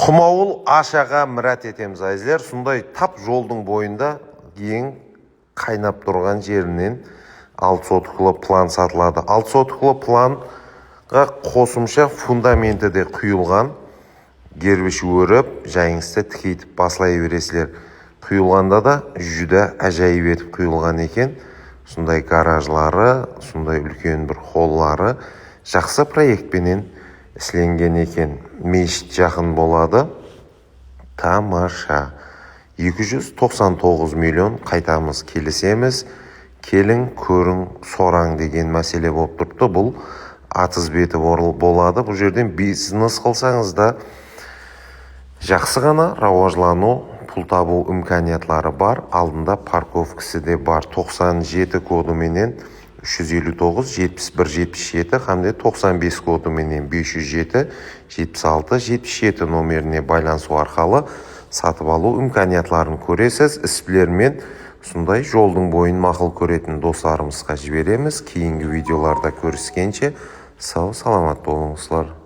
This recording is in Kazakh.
Құмауыл ашаға мұрат етеміз әзілер. Сондай тап жолдың бойында ең қайнап тұрған жерінен 6 сотықлы план сатылады. 6 сотықлы планға қосымша фундаменті де құйылған. Гербіш өріп, жайыңызды тікейтіп басылай бересілер. Құйылғанда да жүді әжайып етіп құйылған екен. Сондай гаражлары, сондай үлкен бір холлары жақсы проектпенен ісленген екен. Мешіт жақын болады. Тамаша. 299 миллион қайтамыз, келісеміз. Келін, көрің, сораң деген мәселе болып тұрды. Бұл атыз беті болады. Бұл жерден бизнес қылсаңыз да жақсы ғана рауажлану, пұл табу имканиятлары бар. Алдында парковкасы де бар. 97 кодыменен 359-71-77 қамде 95 кодыменен 507-76-77 номеріне байланысу арқалы сатып алу имканиятларын көресіз. Іспілермен сондай жолдың бойын мақұл көретін достарымызға жібереміз. Кейінгі видеоларда көріскенше сау саламат болыңыздар.